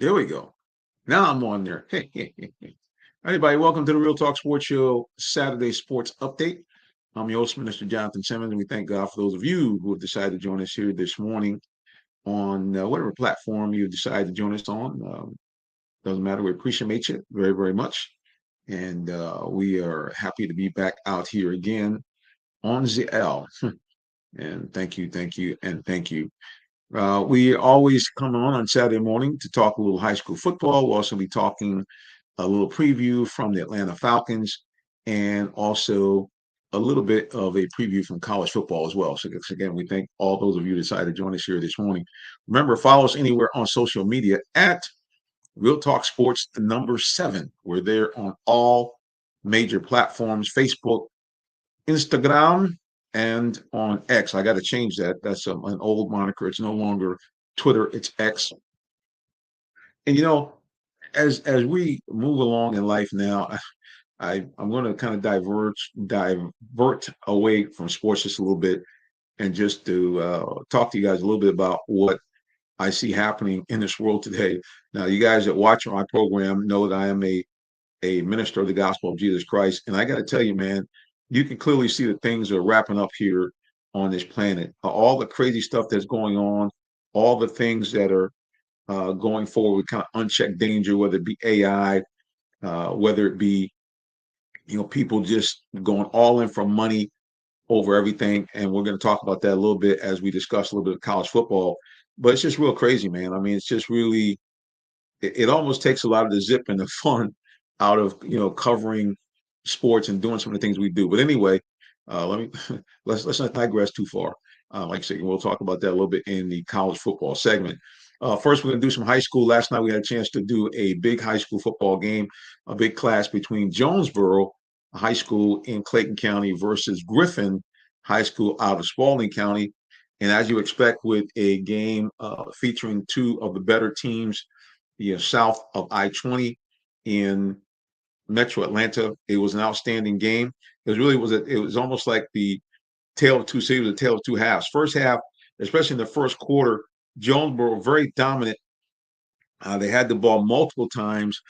There we go. Now I'm on there. Everybody, welcome to the Real Talk Sports Show Saturday Sports Update. I'm your host, Minister Jonathan Simmons, and we thank God for those of you who have decided to join us here this morning on whatever platform you decide to join us on. Doesn't matter. We appreciate you very, very much. And we are happy to be back out here again on ZL. And thank you, and thank you. We always come on Saturday morning to talk a little high school football. We'll also be talking a little preview from the Atlanta Falcons and also a little bit of a preview from college football as well. So again, we thank all those of you who decided to join us here this morning. Remember, follow us anywhere on social media at Real Talk Sports, the number 7. We're there on all major platforms, Facebook, Instagram, and on X. I got to change that. That's an old moniker. It's no longer Twitter. It's X. And as we move along in life now, I'm going to kind of divert away from sports just a little bit, and just to talk to you guys a little bit about what I see happening in this world today. Now, you guys that watch my program know that I am a minister of the gospel of Jesus Christ. And I got to tell you, man, you can clearly see that things are wrapping up here on this planet. All the crazy stuff that's going on, all the things that are going forward with kind of unchecked danger, whether it be AI, whether it be, people just going all in for money over everything. And we're going to talk about that a little bit as we discuss a little bit of college football. But it's just real crazy, man. I mean, it's just really, it almost takes a lot of the zip and the fun out of covering sports and doing some of the things we do. But anyway, let me let's not digress too far. Like I said, we'll talk about that a little bit in the college football segment. First, we're going to do some high school. Last night we had a chance to do a big high school football game, a big clash between Jonesboro High School in Clayton County versus Griffin High School out of Spalding County. And as you expect with a game featuring two of the better teams, south of I-20 in Metro Atlanta, it was an outstanding game. It was almost like the tale of two cities, a tale of two halves. First half, especially in the first quarter, Jonesboro very dominant. They had the ball multiple times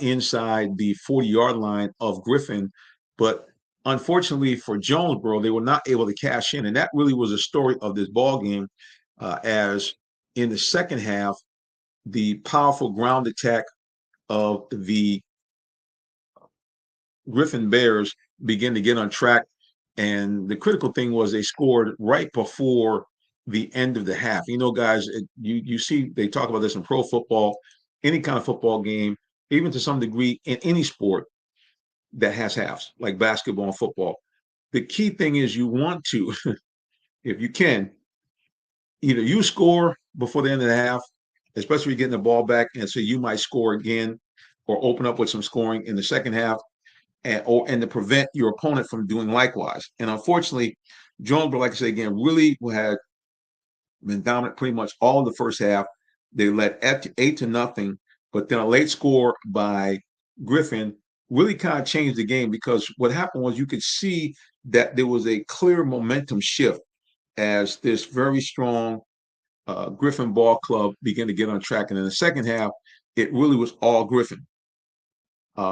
inside the 40-yard line of Griffin, but unfortunately for Jonesboro, they were not able to cash in, and that really was a story of this ball game. As in the second half, the powerful ground attack of the Griffin Bears began to get on track. And the critical thing was they scored right before the end of the half. Guys, you see they talk about this in pro football, any kind of football game, even to some degree in any sport that has halves, like basketball and football. The key thing is you want to, if you can, either you score before the end of the half, especially getting the ball back, and so you might score again or open up with some scoring in the second half, and to prevent your opponent from doing likewise. And unfortunately, Jonesboro, like I said again, really had been dominant pretty much all of the first half. They led 8-0, but then a late score by Griffin really kind of changed the game, because what happened was you could see that there was a clear momentum shift as this very strong Griffin ball club began to get on track. And in the second half, it really was all Griffin.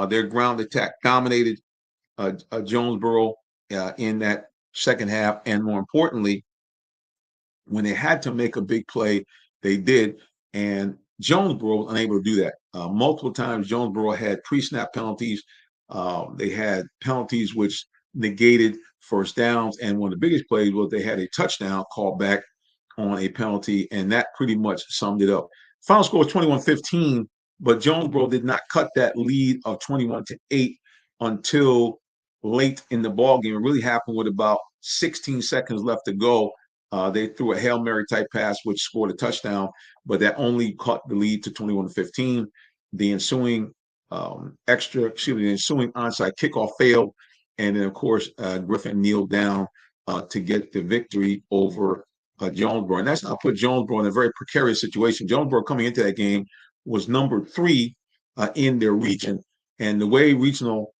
Their ground attack dominated Jonesboro in that second half. And more importantly, when they had to make a big play, they did. And Jonesboro was unable to do that. Multiple times, Jonesboro had pre-snap penalties. They had penalties which negated first downs. And one of the biggest plays was they had a touchdown called back on a penalty, and that pretty much summed it up. Final score was 21-15, but Jonesboro did not cut that lead of 21-8 until late in the ball game. It really happened with about 16 seconds left to go. They threw a Hail Mary type pass, which scored a touchdown, but that only cut the lead to 21-15. The ensuing the ensuing onside kickoff failed, and then of course Griffin kneeled down to get the victory over Jonesboro. And that's not put Jonesboro in a very precarious situation. Jonesboro coming into that game was number 3 in their region. And the way regional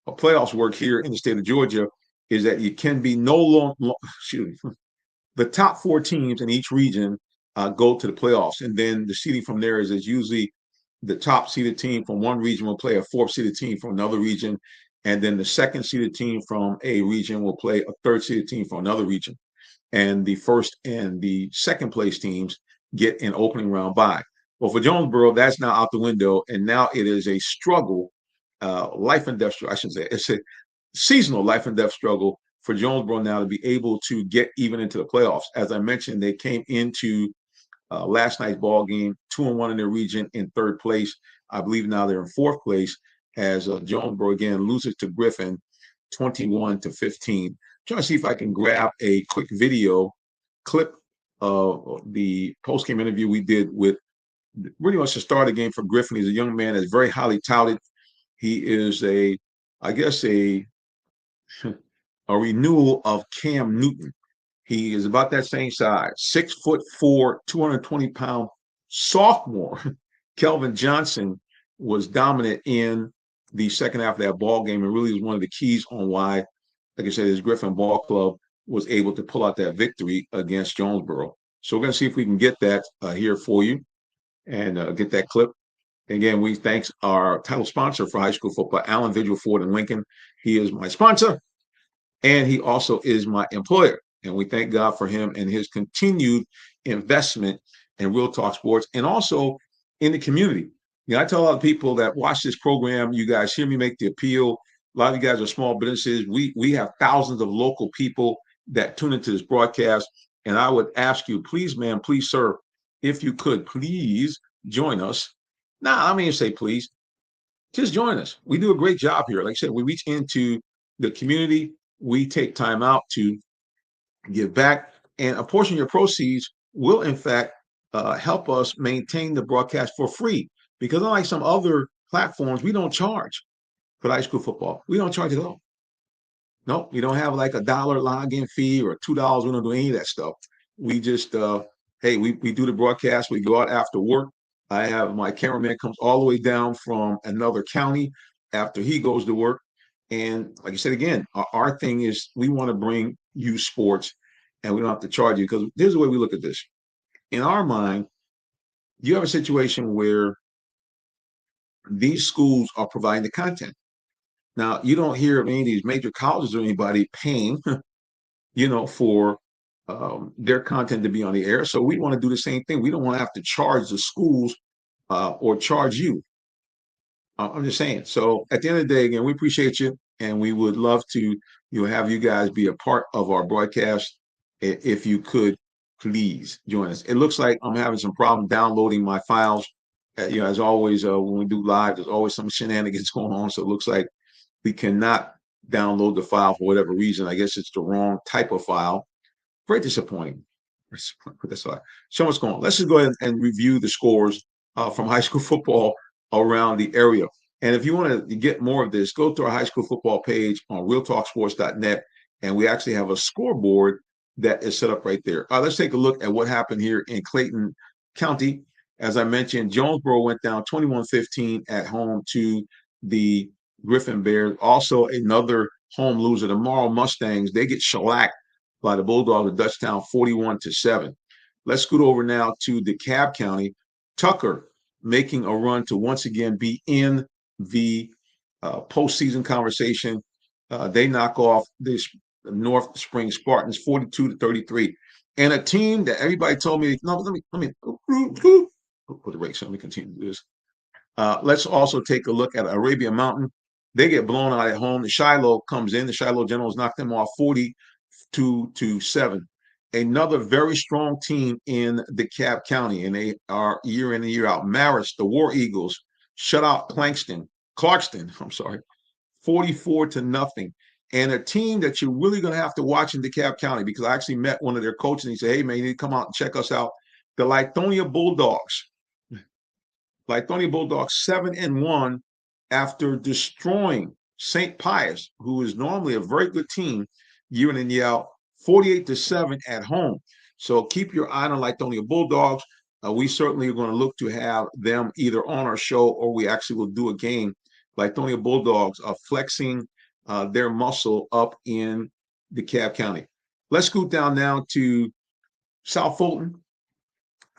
playoffs work here in the state of Georgia is that you can be the top 4 teams in each region go to the playoffs. And then the seeding from there is usually the top seeded team from one region will play a fourth seeded team from another region, and then the second seeded team from a region will play a third seeded team from another region. And the first and the second place teams get an opening round bye. Well, for Jonesboro, that's now out the window, and now it is a struggle, life and death. I should say it's a seasonal life and death struggle for Jonesboro now to be able to get even into the playoffs. As I mentioned, they came into last night's ball game 2-1 in their region in third place. I believe now they're in fourth place as Jonesboro again loses to Griffin 21-15. Trying to see if I can grab a quick video clip of the post-game interview we did with pretty much the start of the game for Griffin. He's a young man that's very highly touted. He is I guess a renewal of Cam Newton. He is about that same size, 6'4", 220-pound sophomore. Kelvin Johnson was dominant in the second half of that ball game and really was one of the keys on why, like I said, his Griffin Ball Club was able to pull out that victory against Jonesboro. So we're going to see if we can get that here for you and get that clip. Again, we thank our title sponsor for high school football, Allen Vigil Ford in Lincoln. He is my sponsor, and he also is my employer. And we thank God for him and his continued investment in Real Talk Sports and also in the community. You know, I tell a lot of people that watch this program, you guys hear me make the appeal. A lot of you guys are small businesses. We have thousands of local people that tune into this broadcast. And I would ask you, please, ma'am, please, sir, if you could, please join us. Nah, I mean, say please. Just join us. We do a great job here. Like I said, we reach into the community. We take time out to give back, and a portion of your proceeds will, in fact, help us maintain the broadcast for free. Because unlike some other platforms, we don't charge for high school football. We don't charge at all. Nope, we don't have like $1 login fee or $2. We don't do any of that stuff. We just, hey, we do the broadcast. We go out after work. I have my cameraman comes all the way down from another county after he goes to work. And like I said, again, our thing is we want to bring you sports and we don't have to charge you because here's the way we look at this. In our mind, you have a situation where these schools are providing the content. Now, you don't hear of any of these major colleges or anybody paying, for their content to be on the air. So we want to do the same thing. We don't want to have to charge the schools or charge you. I'm just saying. So at the end of the day, again, we appreciate you, and we would love to have you guys be a part of our broadcast. If you could, please join us. It looks like I'm having some problem downloading my files. As always, when we do live, there's always some shenanigans going on. So it looks like we cannot download the file for whatever reason. I guess it's the wrong type of file. Very disappointing. That's all right. So what's going on? Let's just go ahead and review the scores from high school football around the area. And if you want to get more of this, go to our high school football page on realtalksports.net, and we actually have a scoreboard that is set up right there. Let's take a look at what happened here in Clayton County. As I mentioned, Jonesboro went down 21-15 at home to the Griffin Bears. Also, another home loser, the Morrow Mustangs. They get shellacked by the Bulldogs of Dutchtown 41-7. Let's scoot over now to DeKalb County. Tucker making a run to once again be in the postseason conversation. They knock off the North Spring Spartans 42-33. And a team that everybody told me, no, let me put the brakes on. Let me continue this. Let's also take a look at Arabia Mountain. They get blown out at home. The Shiloh comes in. The Shiloh Generals knock them off 42-7. Another very strong team in DeKalb County, and they are year in and year out. Marist, the War Eagles, shut out Clarkston, 44-0. And a team that you're really going to have to watch in DeKalb County, because I actually met one of their coaches and he said, hey, man, you need to come out and check us out. The Lithonia Bulldogs. Lithonia Bulldogs 7-1 after destroying St. Pius, who is normally a very good team year in and year out, 48-7 at home. So keep your eye on Lithonia Bulldogs. We certainly are going to look to have them either on our show or we actually will do a game. Lithonia Bulldogs are flexing their muscle up in DeKalb County. Let's scoot down now to South Fulton.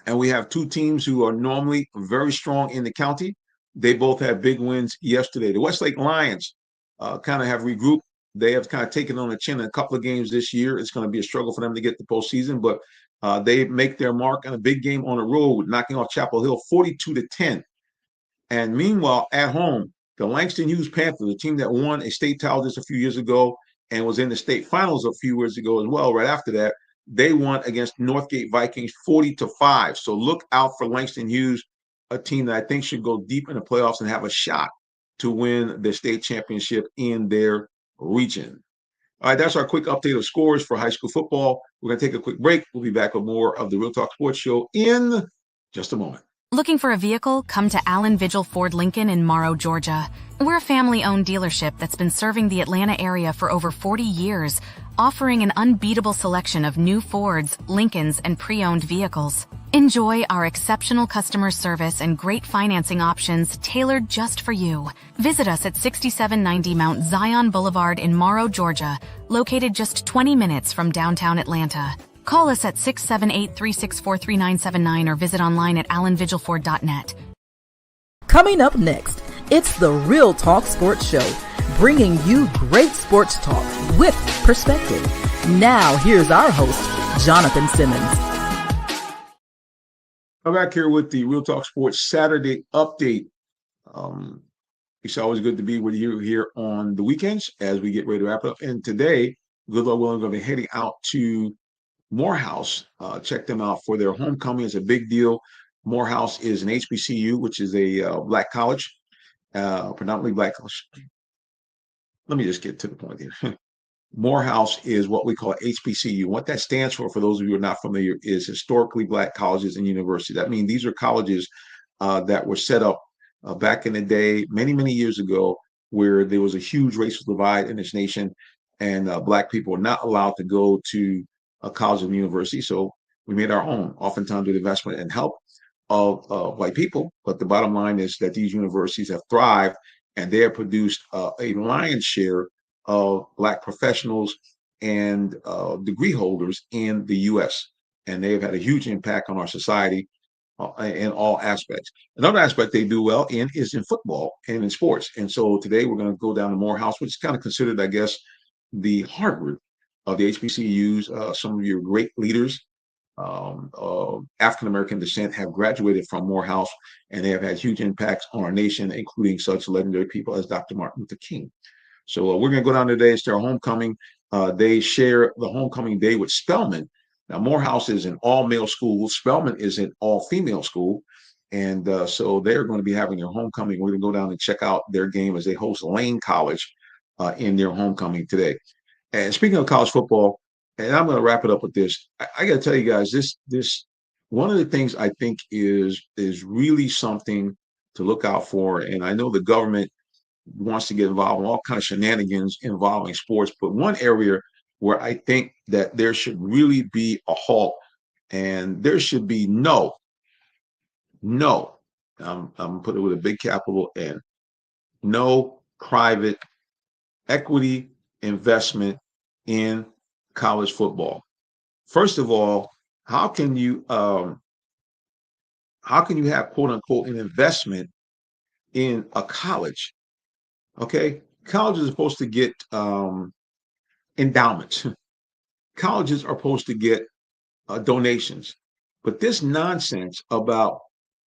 And we have two teams who are normally very strong in the county. They both had big wins yesterday. The Westlake Lions kind of have regrouped. They have kind of taken on the chin in a couple of games this year. It's going to be a struggle for them to get the postseason, but they make their mark in a big game on the road, knocking off Chapel Hill 42-10. And meanwhile, at home, the Langston Hughes Panthers, a team that won a state title just a few years ago and was in the state finals a few years ago as well, right after that, they won against Northgate Vikings 40-5. So look out for Langston Hughes, a team that I think should go deep in the playoffs and have a shot to win the state championship in their region. All right, that's our quick update of scores for high school football. We're going to take a quick break. We'll be back with more of the Real Talk Sports Show in just a moment. Looking for a vehicle? Come to Allen Vigil Ford Lincoln in Morrow, Georgia. We're a family-owned dealership that's been serving the Atlanta area for over 40 years, offering an unbeatable selection of new Fords, Lincolns, and pre-owned vehicles. Enjoy our exceptional customer service and great financing options tailored just for you. Visit us at 6790 Mount Zion Boulevard in Morrow, Georgia, located just 20 minutes from downtown Atlanta. Call us at 678-364-3979 or visit online at allenvigilford.net. Coming up next, it's the Real Talk Sports Show, bringing you great sports talk with perspective. Now, here's our host, Jonathan Simmons. I'm back here with the Real Talk Sports Saturday update. It's always good to be with you here on the weekends as we get ready to wrap it up. And today, good Lord willing, I'm going to be heading out to Morehouse. Check them out for their homecoming. It's a big deal. Morehouse is an HBCU, which is a black college, predominantly black college. Let me just get to the point here. Morehouse is what we call HBCU. What that stands for those of you who are not familiar, is historically black colleges and universities. That means these are colleges that were set up back in the day, many, many years ago, where there was a huge racial divide in this nation, and black people were not allowed to go to a college and university. So we made our own, oftentimes with investment and help of white people. But the bottom line is that these universities have thrived, and they have produced a lion's share of black professionals and degree holders in the U.S. And they have had a huge impact on our society in all aspects. Another aspect they do well in is in football and in sports. And so today we're going to go down to Morehouse, which is kind of considered, I guess, the Harvard of the HBCUs. Some of your great leaders of African-American descent have graduated from Morehouse, and they have had huge impacts on our nation, including such legendary people as Dr. Martin Luther King. So we're going to go down today. It's their homecoming. They share the homecoming day with Spelman. Now, Morehouse is an all-male school. Spelman is an all-female school. And so they're going to be having their homecoming. We're going to go down and check out their game as they host Lane College in their homecoming today. And speaking of college football, and I'm going to wrap it up with this. I got to tell you guys, this one of the things I think is really something to look out for. And I know the government wants to get involved in all kinds of shenanigans involving sports, but one area where I think that there should really be a halt, and there should be no, I'm putting it with a big capital N, no private equity investment in college football. First of all, how can you have quote unquote an investment in a college? Okay, colleges are supposed to get endowments. Colleges are supposed to get donations. But this nonsense about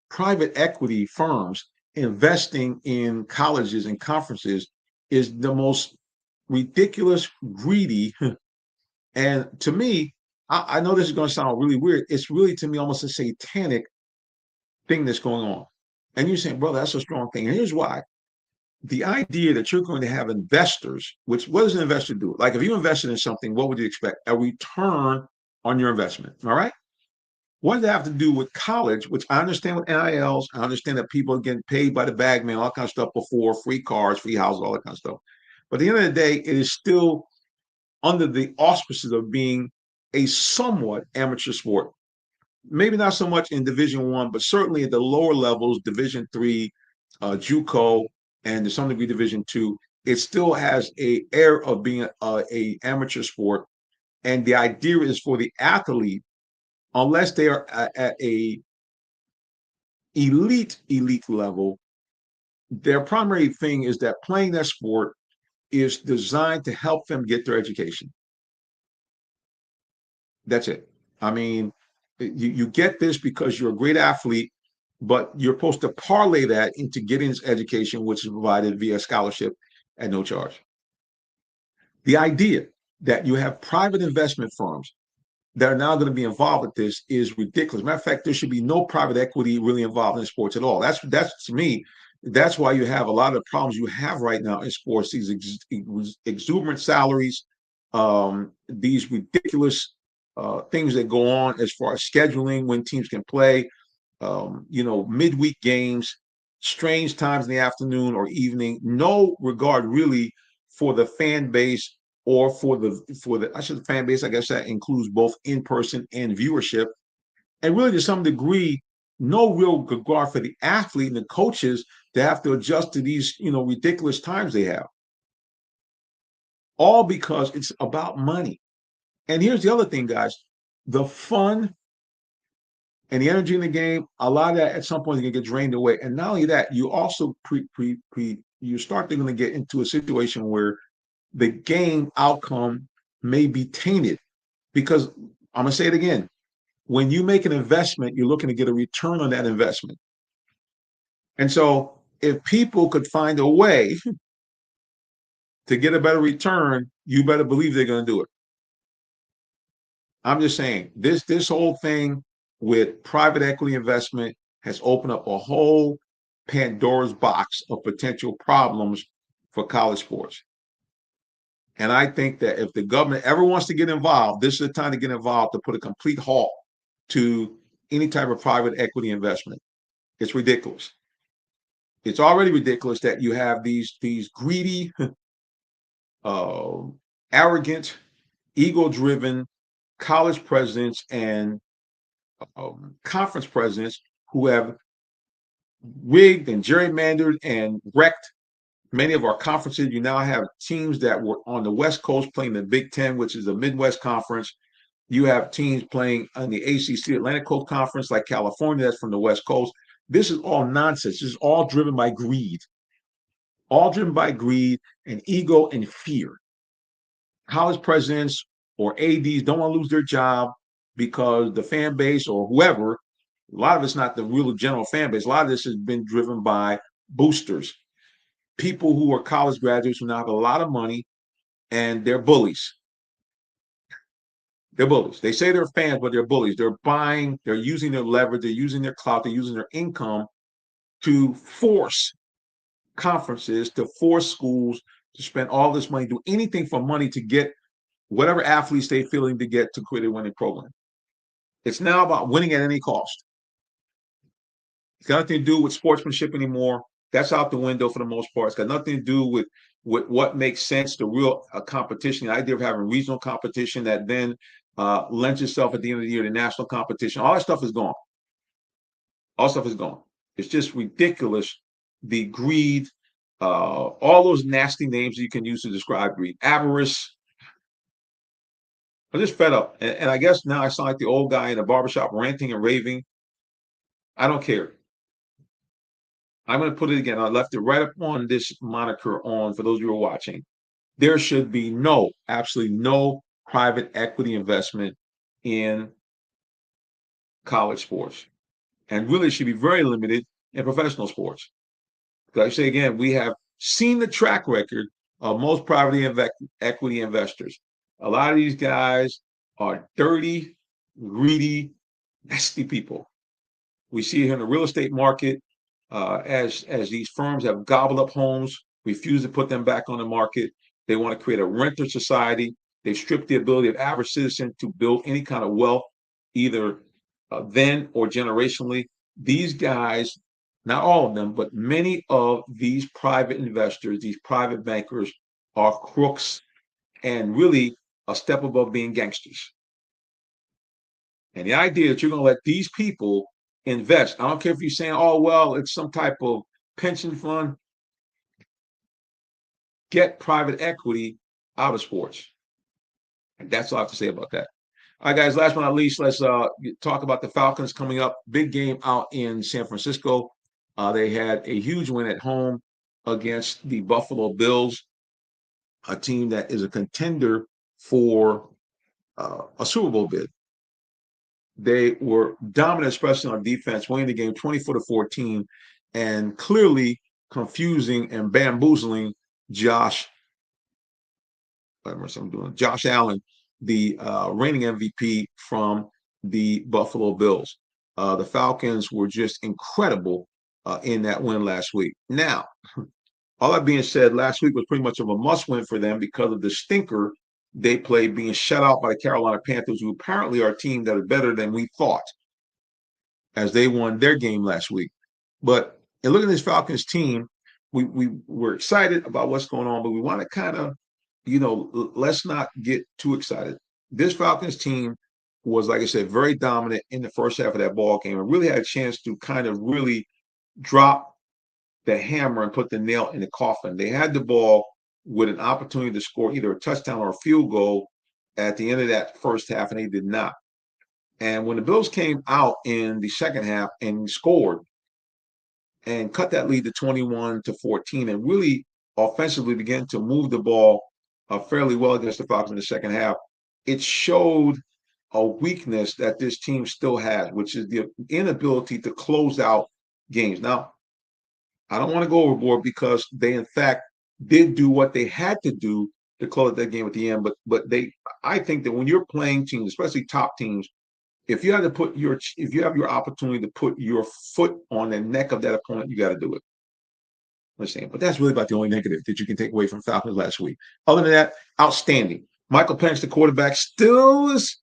private equity firms investing in colleges and conferences is the most ridiculous, greedy, and to me, I know this is going to sound really weird. It's really, to me, almost a satanic thing that's going on. And you're saying, brother, that's a strong thing. And here's why. The idea that you're going to have investors, which what does an investor do? Like if you invested in something, what would you expect? A return on your investment. All right. What does that have to do with college, which I understand with NILs? I understand that people are getting paid by the bag man, all kind of stuff before, free cars, free houses, all that kind of stuff. But at the end of the day, it is still under the auspices of being a somewhat amateur sport. Maybe not so much in Division I, but certainly at the lower levels, Division III, JUCO, and to some degree Division II, it still has a air of being a amateur sport. And the idea is for the athlete, unless they are at a elite level, their primary thing is that playing that sport is designed to help them get their education. That's it. I mean, you get this because you're a great athlete, but you're supposed to parlay that into getting this education, which is provided via scholarship at no charge. The idea that you have private investment firms that are now going to be involved with this is ridiculous. Matter of fact, there should be no private equity really involved in sports at all. That's to me, that's why you have a lot of the problems you have right now in sports. These exuberant salaries, these ridiculous things that go on as far as scheduling when teams can play, midweek games, strange times in the afternoon or evening, no regard really for the fan base or for the I should fan base. I guess that includes both in person and viewership, and really to some degree, no real regard for the athlete and the coaches to have to adjust to these ridiculous times they have. All because it's about money. And here's the other thing, guys: the fun and the energy in the game, a lot of that at some point is going to get drained away. And not only that, you also you start to get into a situation where the game outcome may be tainted, because I'm going to say it again. When you make an investment, you're looking to get a return on that investment. And so if people could find a way to get a better return, you better believe they're going to do it. I'm just saying, this whole thing with private equity investment has opened up a whole Pandora's box of potential problems for college sports. And I think that if the government ever wants to get involved, this is the time to get involved, to put a complete halt to any type of private equity investment. It's ridiculous. It's already ridiculous that you have these greedy, arrogant, ego-driven college presidents and conference presidents who have rigged and gerrymandered and wrecked many of our conferences. You now have teams that were on the West Coast playing the Big Ten, which is the Midwest Conference. You have teams playing on the ACC, Atlantic Coast Conference, like California, that's from the West Coast. This is all nonsense. This is all driven by greed. All driven by greed and ego and fear. College presidents or ADs don't want to lose their job because the fan base or whoever, a lot of it's not the real general fan base. A lot of this has been driven by boosters, people who are college graduates who now have a lot of money, and they're bullies. They're bullies. They say they're fans, but they're bullies. They're buying, they're using their leverage, they're using their clout, they're using their income to force conferences, to force schools to spend all this money, do anything for money to get whatever athletes they feeling to get to create a winning program. It's now about winning at any cost. It's got nothing to do with sportsmanship anymore. That's out the window for the most part. It's got nothing to do with what makes sense, the real competition, the idea of having regional competition that then lends itself at the end of the year to national competition. All that stuff is gone. All stuff is gone. It's just ridiculous. The greed, all those nasty names you can use to describe greed, avarice. I'm just fed up. And I guess now I sound like the old guy in the barbershop ranting and raving. I don't care. I'm going to put it again. I left it right up on this moniker on for those of you who are watching. There should be absolutely no private equity investment in college sports. And really should be very limited in professional sports. Because I say again, we have seen the track record of most private equity investors. A lot of these guys are dirty, greedy, nasty people. We see it here in the real estate market as these firms have gobbled up homes, refuse to put them back on the market. They want to create a renter society. They've stripped the ability of average citizen to build any kind of wealth, either then or generationally. These guys, not all of them, but many of these private investors, these private bankers are crooks and really a step above being gangsters. And the idea that you're going to let these people invest, I don't care if you're saying, oh, well, it's some type of pension fund, get private equity out of sports. And that's all I have to say about that. All right, guys, last but not least, let's talk about the Falcons coming up. Big game out in San Francisco They had a huge win at home against the Buffalo Bills, a team that is a contender for a Super Bowl bid. They were dominant, especially on defense, winning the game 24-14, and clearly confusing and bamboozling Josh Allen, the reigning MVP from the Buffalo Bills. The Falcons were just incredible in that win last week. Now, all that being said, last week was pretty much of a must-win for them because of the stinker they played, being shut out by the Carolina Panthers, who apparently are a team that is better than we thought, as they won their game last week. But in looking at this Falcons team, we were excited about what's going on, but we want to kind of, let's not get too excited. This Falcons team was, like I said, very dominant in the first half of that ball game and really had a chance to kind of really drop the hammer and put the nail in the coffin. They had the ball with an opportunity to score either a touchdown or a field goal at the end of that first half, and they did not. And when the Bills came out in the second half and scored and cut that lead to 21-14 and really offensively began to move the ball fairly well against the Falcons in the second half, it showed a weakness that this team still has, which is the inability to close out games. Now, I don't want to go overboard because they, in fact, did do what they had to do to close that game at the end. But I think that when you're playing teams, especially top teams, if you have your opportunity to put your foot on the neck of that opponent, you got to do it. Understand? But that's really about the only negative that you can take away from Falcons last week. Other than that, outstanding. Michael Penix, the quarterback, still is,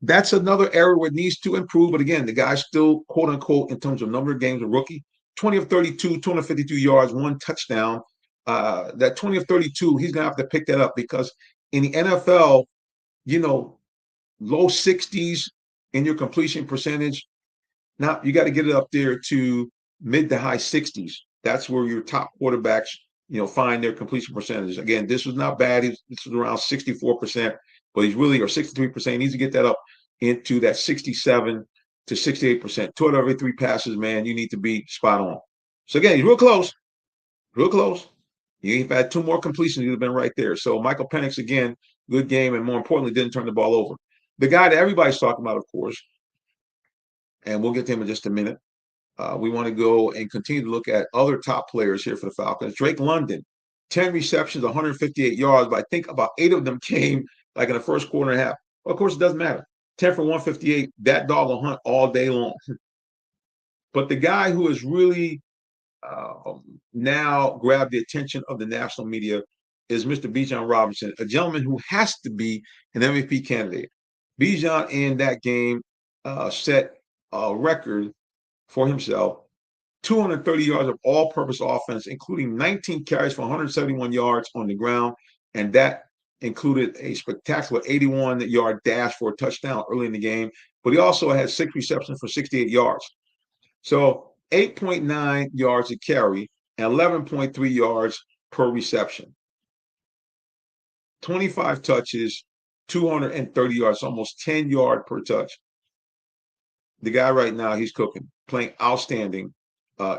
that's another area where it needs to improve. But again, the guy's still, quote unquote, in terms of number of games, a rookie. 20 of 32, 252 yards, 1 touchdown. That 20 of 32, he's going to have to pick that up because in the NFL, low 60s in your completion percentage. Now you got to get it up there to mid to high 60s. That's where your top quarterbacks, find their completion percentage. Again, this was not bad. This was around 64%, but he's really, or 63%. He needs to get that up into that 67 to 68%. 2 out of every 3 passes, man, you need to be spot on. So again, he's real close. You've had 2 more completions, you'd have been right there. So Michael Penix, again, good game, and more importantly, didn't turn the ball over. The guy that everybody's talking about, of course, and we'll get to him in just a minute. We want to go and continue to look at other top players here for the Falcons. Drake London, 10 receptions, 158 yards, but I think about 8 of them came like in the first quarter and a half. Well, of course, it doesn't matter. 10 for 158, that dog will hunt all day long. But the guy who has really now grabbed the attention of the national media is Mr. Bijan Robinson, a gentleman who has to be an MVP candidate. Bijan in that game set a record for himself, 230 yards of all-purpose offense, including 19 carries for 171 yards on the ground, and that included a spectacular 81-yard dash for a touchdown early in the game, but he also had 6 receptions for 68 yards. So 8.9 yards a carry and 11.3 yards per reception. 25 touches, 230 yards, almost 10 yards per touch. The guy right now, he's cooking, playing outstanding,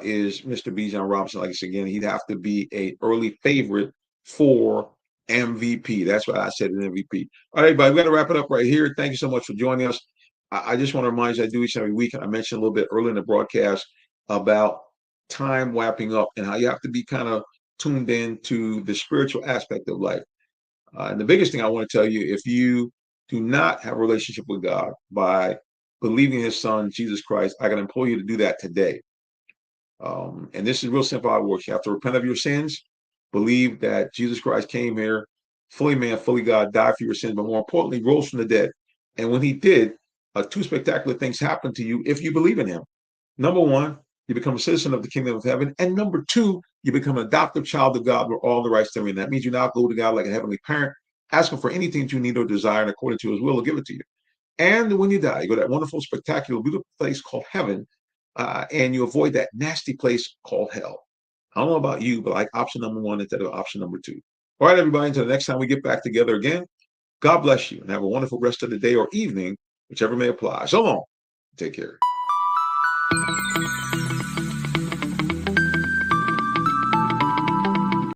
is Mr. Bijan Robinson. Like I said, again, he'd have to be an early favorite for MVP. That's why I said an MVP. All right, everybody, we got to wrap it up right here. Thank you so much for joining us. I just want to remind you, I do each and every week, and I mentioned a little bit earlier in the broadcast about time wrapping up and how you have to be kind of tuned in to the spiritual aspect of life. And the biggest thing I want to tell you, if you do not have a relationship with God by believing in his son, Jesus Christ, I can implore you to do that today. And this is real simple how it works. You have to repent of your sins, believe that Jesus Christ came here, fully man, fully God, died for your sins, but more importantly, rose from the dead. And when he did, 2 spectacular things happen to you if you believe in him. Number 1, you become a citizen of the kingdom of heaven. And number 2, you become an adoptive child of God with all the rights therein. That means you now go to God like a heavenly parent, ask him for anything that you need or desire, and according to his will, he'll give it to you. And when you die, you go to that wonderful, spectacular, beautiful place called heaven, and you avoid that nasty place called hell. I don't know about you, but I like option number 1 instead of option number 2. All right, everybody, until the next time we get back together again, God bless you and have a wonderful rest of the day or evening, whichever may apply. So long. Take care.